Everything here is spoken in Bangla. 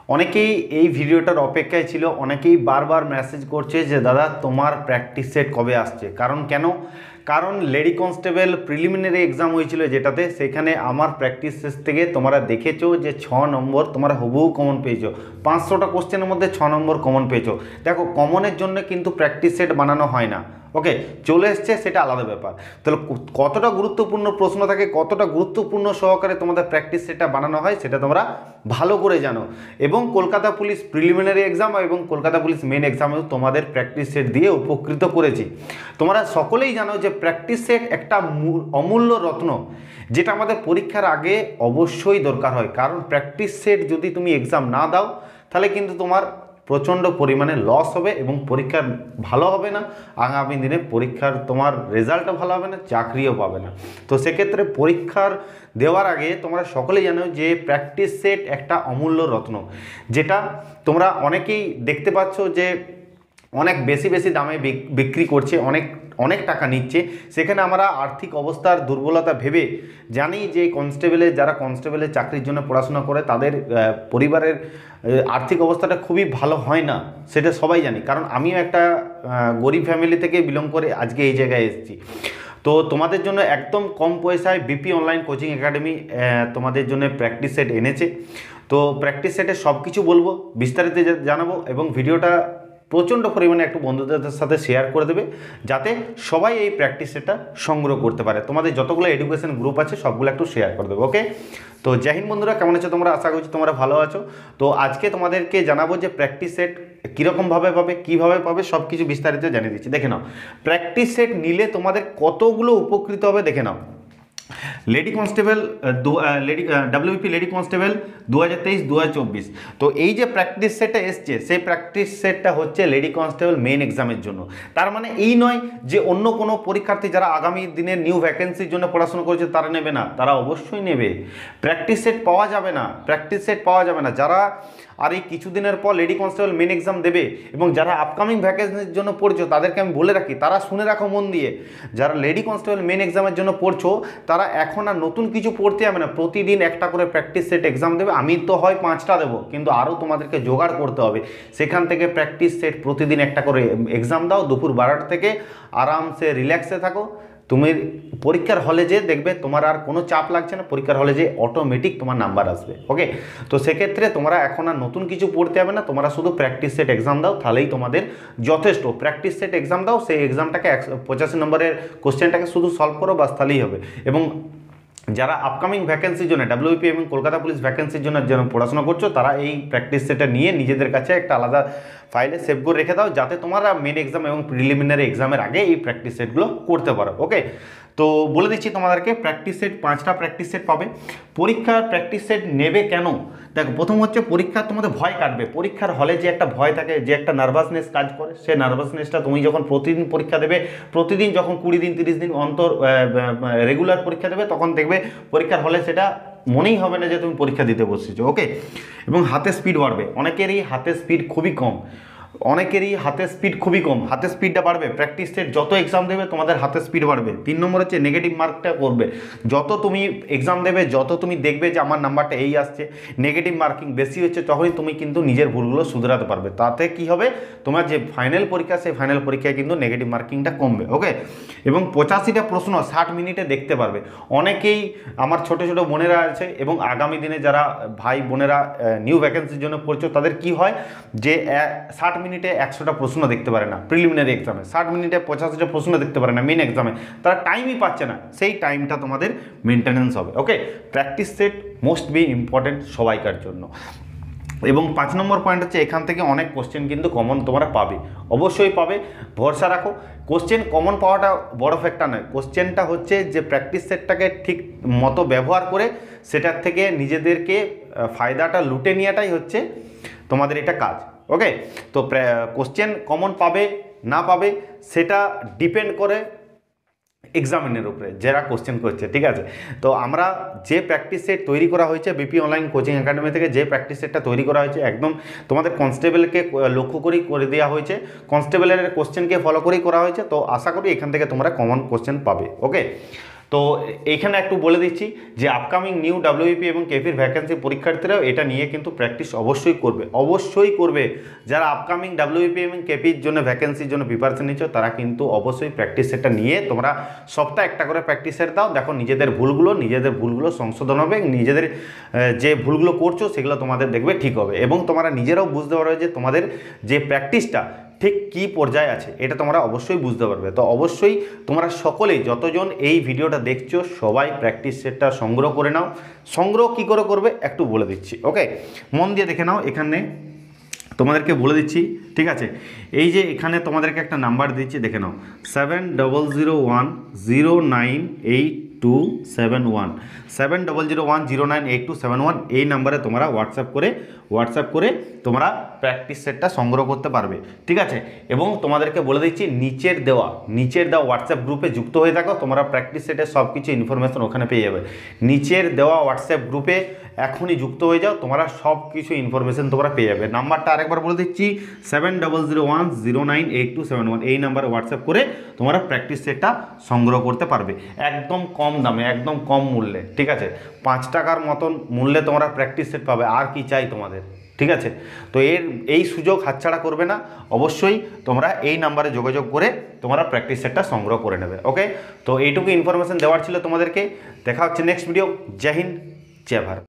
অনেকেই এই ভিডিওটার অপেক্ষায় ছিল, অনেকেই বারবার মেসেজ করছে যে দাদা তোমার প্র্যাকটিস সেট কবে আসছে। কারণ লেডি কনস্টেবল প্রিলিমিনারি এক্সাম হয়েছিল যেটাতে, সেখানে আমার প্র্যাকটিস সেট থেকে তোমরা দেখেছো যে 6 নম্বর তোমরা হুবহু কমন পেয়েছো। 500টা কোশ্চেনের মধ্যে 6 নম্বর কমন পেয়েছো। দেখো, কমনের জন্য কিন্তু প্র্যাকটিস সেট বানানো হয় না। ওকে, চলে এসছে সেটা আলাদা ব্যাপার। তাহলে কতটা গুরুত্বপূর্ণ প্রশ্ন থাকে, কতটা গুরুত্বপূর্ণ সহকারে তোমাদের প্র্যাকটিস সেটটা বানানো হয় সেটা তোমরা ভালো করে জানো। এবং কলকাতা পুলিশ প্রিলিমিনারি এক্সাম এবং কলকাতা পুলিশ মেন এক্সামেও তোমাদের প্র্যাকটিস সেট দিয়ে উপকৃত করেছি। তোমরা সকলেই জানো যে প্র্যাকটিস সেট একটা অমূল্য রত্ন, যেটা আমাদের পরীক্ষার আগে অবশ্যই দরকার হয়। কারণ প্র্যাকটিস সেট যদি তুমি এক্সাম না দাও তাহলে কিন্তু তোমার প্রচণ্ড পরিমাণে লস হবে এবং পরীক্ষা ভালো হবে না। আগামী দিনে পরীক্ষার তোমার রেজাল্টও ভালো হবে না, চাকরিও পাবে না। তো সেক্ষেত্রে পরীক্ষার দেওয়ার আগে তোমরা সকলেই জানো যে প্র্যাকটিস সেট একটা অমূল্য রত্ন, যেটা তোমরা অনেকেই দেখতে পাচ্ছ যে অনেক বেশি বেশি দামে বিক্রি করছে, অনেক টাকা নিচ্ছে। সেখানে আমরা আর্থিক অবস্থার দুর্বলতা ভেবে জানি যে যারা কনস্টেবলের চাকরির জন্য পড়াশোনা করে তাদের পরিবারের আর্থিক অবস্থাটা খুবই ভালো হয় না, সেটা সবাই জানি। কারণ আমিও একটা গরিব ফ্যামিলি থেকে বিলং করে আজকে এই জায়গায় এসেছি। তো তোমাদের জন্য একদম কম পয়সায় বিপি অনলাইন কোচিং একাডেমি তোমাদের জন্য প্র্যাকটিস সেট এনেছে। তো প্র্যাকটিস সেটে সব কিছু বলবো, বিস্তারিত জানাবো এবং ভিডিওটা প্রচণ্ড পরিমাণে একটু বন্ধুদের সাথে শেয়ার করে দেবে, যাতে সবাই এই প্র্যাকটিস সেটটা সংগ্রহ করতে পারে। তোমাদের যতগুলো এডুকেশন গ্রুপ আছে সবগুলো একটু শেয়ার করে দেবে। ওকে, তো জয় হিন্দ বন্ধুরা, কেমন আছো তোমরা? আশা করছি তোমরা ভালো আছো। তো আজকে তোমাদেরকে জানাবো যে প্র্যাকটিস সেট কীরকমভাবে পাবে, কীভাবে পাবে, সব কিছু বিস্তারিত জানিয়ে দিচ্ছি। দেখে নাও, প্র্যাকটিস সেট নিলে তোমাদের কতগুলো উপকৃত হবে দেখে নাও। Lady constable WP lady constable 2023-2024, তো এই যে প্র্যাকটিস সেটটা এসছে, সেই প্র্যাকটিস সেটটা হচ্ছে লেডি কনস্টেবল মেন এক্সামের জন্য। তার মানে এই নয় যে অন্য কোনো পরীক্ষার্থী যারা আগামী দিনের নিউ ভ্যাকেন্সির জন্য পড়াশোনা করেছে তারা নেবে না, তারা অবশ্যই নেবে। প্র্যাকটিস সেট পাওয়া যাবে না, যারা আর এই কিছুদিনের পর লেডি কনস্টেবল মেন এক্সাম দেবে এবং যারা আপকামিং ভ্যাকেন্সির জন্য পড়ছো তাদেরকে আমি বলে রাখি, তারা শুনে রাখো মন দিয়ে, যারা লেডি কনস্টেবল মেন এক্সামের জন্য পড়ছো তারা এখন আর নতুন কিছু পড়তে হবে না, প্রতিদিন একটা করে প্র্যাকটিস সেট এক্সাম দেবে। আমি তো হয় 5টা দেবো, কিন্তু আরও তোমাদেরকে জোগাড় করতে হবে। সেখান থেকে প্র্যাকটিস সেট প্রতিদিন একটা করে এক্সাম দাও, দুপুর 12টা থেকে আরামসে রিল্যাক্সে থাকো। তুমি পরীক্ষার হলে যে দেখবে তোমার আর কোনো চাপ লাগছে না, পরীক্ষার হলে যে অটোমেটিক তোমার নাম্বার আসবে। ওকে, তো সেক্ষেত্রে তোমরা এখন আর নতুন কিছু পড়তে হবে না, তোমরা শুধু প্র্যাকটিস সেট এক্সাম দাও, তাহলেই তোমাদের যথেষ্ট। প্র্যাকটিস সেট এক্সাম দাও, সেই এক্সামটাকে 85 নম্বরের কোশ্চেনটাকে শুধু সলভ করো, বাস তাহলেই হবে। এবং যারা আপকামিং ভ্যাকেন্সির জন্য ডাব্লিউপি এবং কলকাতা পুলিশ ভ্যাকেন্সির জন্য যেন পড়াশোনা করছো, তারা এই প্র্যাকটিস সেটটা নিয়ে নিজেদের কাছে একটা আলাদা ফাইলে সেভ করে রেখে দাও, যাতে তোমরা মেন এক্সাম এবং প্রিলিমিনারি এক্সামের আগে এই প্র্যাকটিস সেটগুলো করতে পারো। ওকে, তো বলে দিচ্ছি তোমাদেরকে প্র্যাকটিস সেট 5টা প্র্যাকটিস সেট পাবে। পরীক্ষার প্র্যাকটিস সেট নেবে কেন? দেখো, প্রথম হচ্ছে পরীক্ষার তোমাদের ভয় কাটবে। পরীক্ষার হলে যে একটা ভয় থাকে, যে একটা নার্ভাসনেস কাজ করে, সেই নার্ভাসনেসটা তুমি যখন প্রতিদিন পরীক্ষা দেবে, প্রতিদিন যখন 20 দিন 30 দিন অন্তর রেগুলার পরীক্ষা দেবে, তখন দেখবে পরীক্ষার হলে সেটা মনেই হবে না যে তুমি পরীক্ষা দিতে বসেছো। ওকে, এবং হাতে স্পিড বাড়বে। অনেকেরই হাতের স্পিড খুবই কম, হাতের স্পিডটা বাড়বে। প্র্যাকটিস সেট যত এক্সাম দেবে তোমাদের হাতের স্পিড বাড়বে। 3 নম্বর হচ্ছে নেগেটিভ মার্কটা করবে। যত তুমি এক্সাম দেবে, যত তুমি দেখবে যে আমার নাম্বারটা এই আসছে, নেগেটিভ মার্কিং বেশি হচ্ছে, তখনই তুমি কিন্তু নিজের ভুলগুলো শুধরাতে পারবে। তাতে কি হবে, তোমার যে ফাইনাল পরীক্ষা, সেই ফাইনাল পরীক্ষায় কিন্তু নেগেটিভ মার্কিংটা কমবে। ওকে, এবং 85টা প্রশ্ন 60 মিনিটে দেখতে পারবে। অনেকেই আমার ছোটো ছোটো বোনেরা আছে এবং আগামী দিনে যারা ভাই বোনেরা নিউ ভ্যাকেন্সির জন্য পড়ছো, তাদের কি হয় যে 60 মিনিটে 100টা প্রশ্ন দেখতে পারে না প্রিলিমিনারি এক্সামে, 60 মিনিটে 85টা প্রশ্ন দেখতে পারে না মেন এক্সামে, তারা টাইমই পাচ্ছে না। সেই টাইমটা তোমাদের মেনটেনেন্স হবে। Okay, practice set most be important সবাইকার জন্য। এবং 5 নম্বর পয়েন্ট হচ্ছে, এখান থেকে অনেক কোশ্চেন কিন্তু কমন তোমরা পাবে, অবশ্যই পাবে, ভরসা রাখো। কোশ্চেন কমন পাওয়াটা বড় ফ্যাক্টর নয়, কোশ্চেনটা হচ্ছে যে প্র্যাকটিস সেটটাকে ঠিক মতো ব্যবহার করে সেটার থেকে নিজেদেরকে ফায়দাটা লুটে নেওয়াটাই হচ্ছে তোমাদের এটা কাজ। ওকে, তো কোশ্চেন কমন পাবে না পাবে সেটা ডিপেন্ড করে এক্সামিনের উপরে, যারা কোশ্চেন করছে। ঠিক আছে, তো আমরা যে প্র্যাকটিস সেট তৈরি করা হয়েছে বিপি অনলাইন কোচিং একাডেমি থেকে, যে প্র্যাকটিস সেটটা তৈরি করা হয়েছে একদম তোমাদের কনস্টেবলকে লক্ষ্য করেই করে দেওয়া হয়েছে, কনস্টেবলের কোশ্চেনকে ফলো করেই করা হয়েছে। তো আশা করি এখান থেকে তোমরা কমন কোশ্চেন পাবে। ওকে, তো এইখানে একটু বলে দিচ্ছি যে আপকামিং নিউ ডাব্লিউপি এবং কেপির ভ্যাকেন্সি পরীক্ষার্থীরাও এটা নিয়ে কিন্তু প্র্যাকটিস অবশ্যই করবে যারা আপকামিং ডাব্লিউপি এবং কেপির জন্য ভ্যাকেন্সির জন্য প্রিপারেশন নিচ্ছ তারা কিন্তু অবশ্যই প্র্যাকটিস সেটটা নিয়ে তোমরা সপ্তাহে একটা করে প্র্যাকটিস সেট দাও। দেখো নিজেদের ভুলগুলো সংশোধন হবে, নিজেদের যে ভুলগুলো করছো সেগুলো তোমাদের দেখবে ঠিক হবে এবং তোমরা নিজেরাও বুঝতে পারবে যে তোমাদের যে প্র্যাকটিসটা ঠিক কী পর্যায়ে আছে এটা তোমরা অবশ্যই বুঝতে পারবে। তো অবশ্যই তোমরা সকলেই যতজন এই ভিডিওটা দেখছো সবাই প্র্যাকটিস সেটটা সংগ্রহ করে নাও। সংগ্রহ কী করে করবে একটু বলে দিচ্ছি, ওকে, মন দিয়ে দেখে নাও। এখানে তোমাদেরকে বলে দিচ্ছি, ঠিক আছে, এই যে এখানে তোমাদেরকে একটা নাম্বার দিচ্ছি দেখে নাও, 7001098271 7001098271 এই নাম্বারে তোমরা হোয়াটসঅ্যাপ করে তোমরা প্র্যাকটিস সেটটা সংগ্রহ করতে পারবে, ঠিক আছে। এবং তোমাদেরকে বলে দিচ্ছি নিচের দেওয়া হোয়াটসঅ্যাপ গ্রুপে যুক্ত হয়ে থাকো, তোমরা প্র্যাকটিস সেটের সব কিছু ইনফরমেশন ওখানে পেয়ে যাবে। নিচের দেওয়া হোয়াটসঅ্যাপ গ্রুপে এখনই যুক্ত হয়ে যাও, তোমরা সব কিছু ইনফরমেশন তোমরা পেয়ে যাবে। নাম্বারটা আরেকবার বলে দিচ্ছি 7001098271 এই নাম্বারে হোয়াটসঅ্যাপ করে তোমরা প্র্যাকটিস সেটটা সংগ্রহ করতে পারবে একদম কম দামে, একদম কম মূল্যে, ঠিক আছে। 5 টাকার মতন মূল্যে তোমরা প্র্যাকটিস সেট পাবে, আর কি চাই তোমাদের, ঠিক আছে। তো এই সুযোগ হাতছাড়া করবে না, অবশ্যই তোমরা এই নাম্বারে যোগাযোগ করে তোমরা প্র্যাকটিস সেটটা সংগ্রহ করে নেবে, ওকে। তো এইটুকু ইনফরমেশন দেওয়ার ছিল তোমাদেরকে। দেখা হচ্ছে নেক্সট ভিডিও। জয় হিন্দ, জয় ভারত।